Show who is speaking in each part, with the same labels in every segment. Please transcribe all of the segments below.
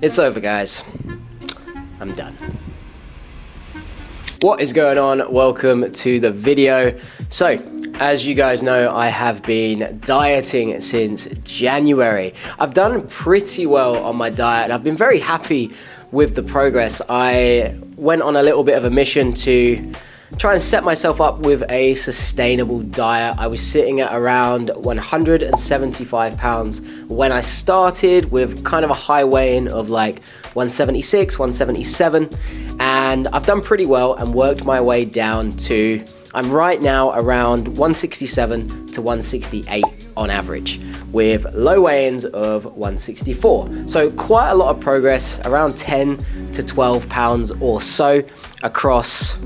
Speaker 1: It's over, guys. I'm done. What is going on? Welcome to the video. So, as you guys know, I have been dieting since January. I've done pretty well on my diet. I've been very happy with the progress. I went on a little bit of a mission to try and set myself up with a sustainable diet. I was sitting at around 175 pounds when I started, with kind of a high weigh-in of like 176, 177, and I've done pretty well and worked my way down to, I'm right now around 167 to 168 on average, with low weigh-ins of 164. So quite a lot of progress, around 10 to 12 pounds or so across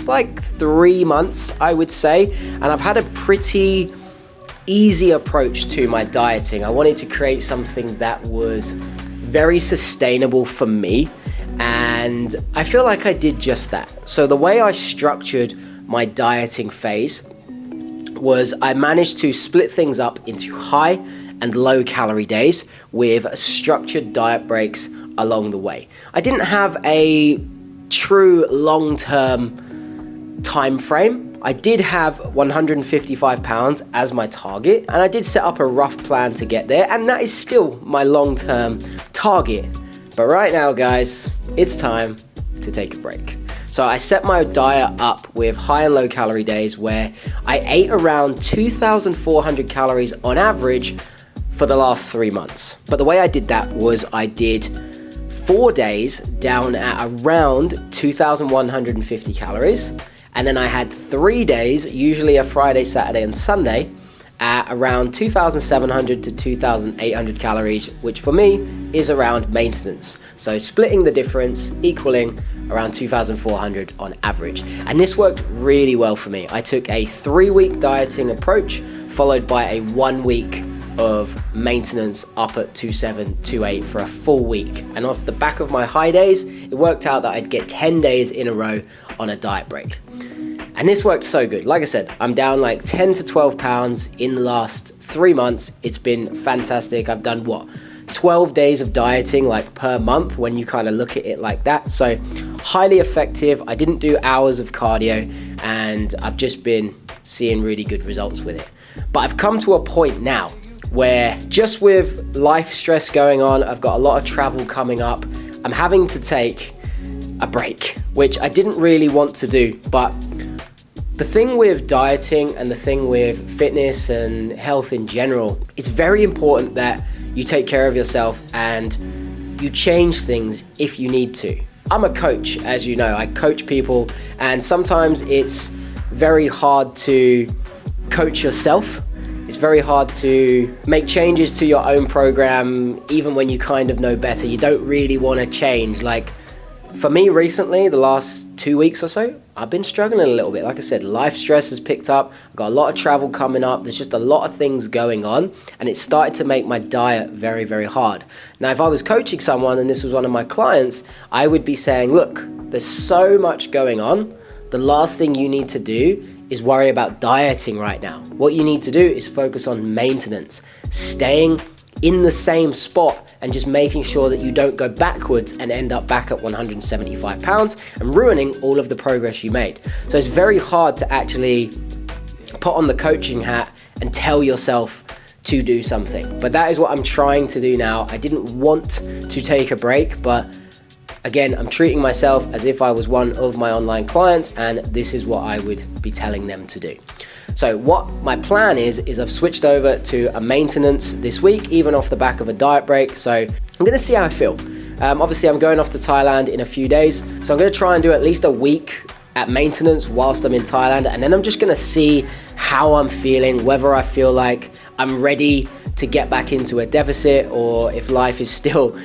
Speaker 1: like 3 months, I would say. And I've had a pretty easy approach to my dieting. I wanted to create something that was very sustainable for me, and I feel like I did just that. So the way I structured my dieting phase was I managed to split things up into high and low calorie days with structured diet breaks along the way. I didn't have a true long-term time frame. I did have 155 pounds as my target, and I did set up a rough plan to get there, and that is still my long-term target. But right now, guys, it's time to take a break. So I set my diet up with high and low calorie days where I ate around 2,400 calories on average for the last 3 months. But the way I did that was I did 4 days down at around 2,150 calories. And then I had 3 days, usually a Friday, Saturday, and Sunday, at around 2,700 to 2,800 calories, which for me is around maintenance. So splitting the difference, equaling around 2,400 on average. And this worked really well for me. I took a 3-week dieting approach, followed by a 1 week of maintenance up at 2,728 for a full week. And off the back of my high days, it worked out that I'd get 10 days in a row on a diet break. And this worked so good. Like I said, I'm down like 10 to 12 pounds in the last 3 months. It's been fantastic. I've done 12 days of dieting like per month when you kind of look at it like that. So highly effective. I didn't do hours of cardio, and I've just been seeing really good results with it. But I've come to a point now where, just with life stress going on, I've got a lot of travel coming up, I'm having to take a break, which I didn't really want to do. But the thing with dieting and the thing with fitness and health in general, it's very important that you take care of yourself and you change things if you need to. I'm a coach, as you know. I coach people, and sometimes it's very hard to coach yourself. It's very hard to make changes to your own program, even when you kind of know better. You don't really want to change. Like, for me recently, the last 2 weeks or so, I've been struggling a little bit. Like I said, life stress has picked up. I've got a lot of travel coming up. There's just a lot of things going on, and it started to make my diet very, very hard. Now, if I was coaching someone and this was one of my clients, I would be saying, look, there's so much going on. The last thing you need to do is worry about dieting right now. What you need to do is focus on maintenance, staying in the same spot and just making sure that you don't go backwards and end up back at 175 pounds and ruining all of the progress you made. So it's very hard to actually put on the coaching hat and tell yourself to do something. But that is what I'm trying to do now. I didn't want to take a break, but again, I'm treating myself as if I was one of my online clients, and this is what I would be telling them to do. So what my plan is I've switched over to a maintenance this week, even off the back of a diet break. So I'm gonna see how I feel. Obviously, I'm going off to Thailand in a few days, so I'm gonna try and do at least a week at maintenance whilst I'm in Thailand, and then I'm just gonna see how I'm feeling, whether I feel like I'm ready to get back into a deficit, or if life is still,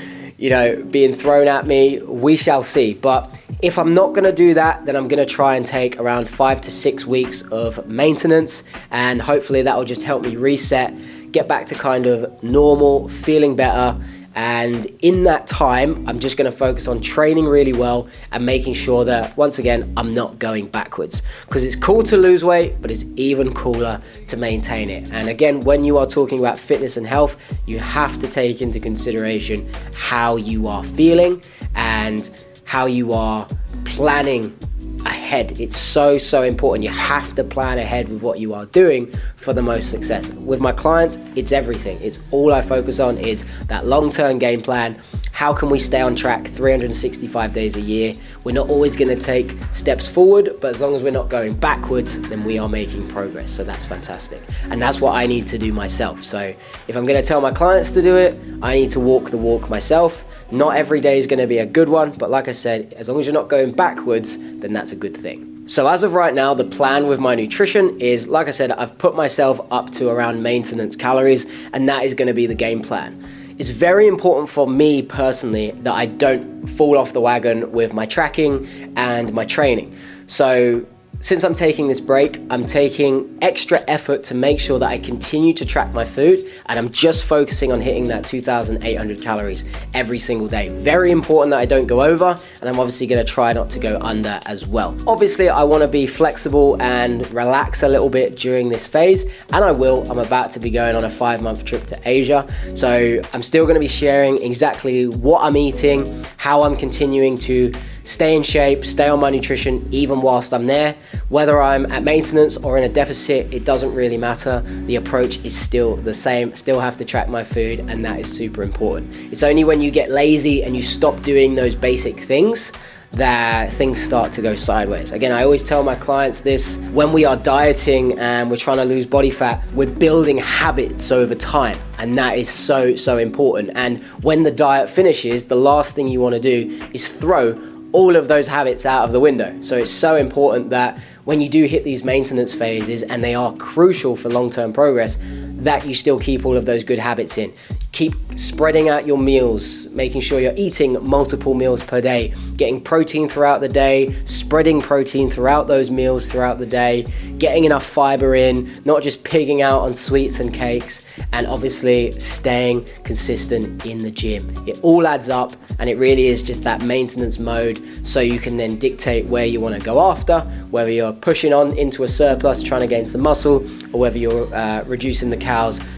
Speaker 1: being thrown at me. We shall see. But if I'm not gonna do that, then I'm gonna try and take around 5 to 6 weeks of maintenance, and hopefully that will just help me reset, get back to kind of normal, feeling better, And in that time, I'm just gonna focus on training really well and making sure that, once again, I'm not going backwards. Because it's cool to lose weight, but it's even cooler to maintain it. And again, when you are talking about fitness and health, you have to take into consideration how you are feeling and how you are planning ahead. It's so important. You have to plan ahead with what you are doing for the most success. With my clients, it's everything. It's all I focus on is that long-term game plan. How can we stay on track 365 days a year? We're not always going to take steps forward, but as long as we're not going backwards, then we are making progress. So that's fantastic. And that's what I need to do myself. So if I'm going to tell my clients to do it, I need to walk the walk myself. Not every day is going to be a good one, but like I said, as long as you're not going backwards, then that's a good thing. So as of right now, the plan with my nutrition is, like I said, I've put myself up to around maintenance calories, and that is going to be the game plan. It's very important for me personally that I don't fall off the wagon with my tracking and my training. So since I'm taking this break, I'm taking extra effort to make sure that I continue to track my food, and I'm just focusing on hitting that 2,800 calories every single day. Very important that I don't go over, and I'm obviously gonna try not to go under as well. Obviously, I wanna be flexible and relax a little bit during this phase, and I will. I'm about to be going on a 5-month trip to Asia, so I'm still gonna be sharing exactly what I'm eating, how I'm continuing to stay in shape, stay on my nutrition even whilst I'm there. Whether I'm at maintenance or in a deficit, it doesn't really matter. The approach is still the same. Still have to track my food, and that is super important. It's only when you get lazy and you stop doing those basic things that things start to go sideways. Again, I always tell my clients this: when we are dieting and we're trying to lose body fat, we're building habits over time, and that is so important. And when the diet finishes, the last thing you want to do is throw all of those habits out of the window. So it's so important that when you do hit these maintenance phases, and they are crucial for long-term progress, that you still keep all of those good habits in. Keep spreading out your meals, making sure you're eating multiple meals per day, getting protein throughout the day, spreading protein throughout those meals throughout the day, getting enough fiber in, not just pigging out on sweets and cakes, and obviously staying consistent in the gym. It all adds up, and it really is just that maintenance mode, so you can then dictate where you want to go after, whether you're pushing on into a surplus trying to gain some muscle, or whether you're reducing the calories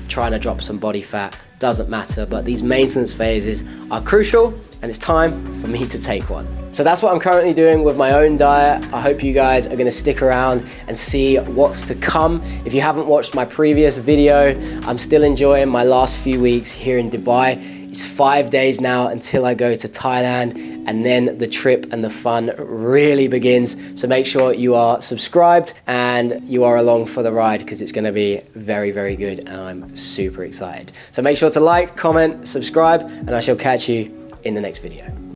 Speaker 1: trying to drop some body fat. Doesn't matter, but these maintenance phases are crucial, and it's time for me to take one. So that's what I'm currently doing with my own diet. I hope you guys are gonna stick around and see what's to come. If you haven't watched my previous video, I'm still enjoying my last few weeks here in Dubai. It's 5 days now until I go to Thailand, and then the trip and the fun really begins. So make sure you are subscribed and you are along for the ride, because it's gonna be very good, and I'm super excited. So make sure to like, comment, subscribe, and I shall catch you in the next video.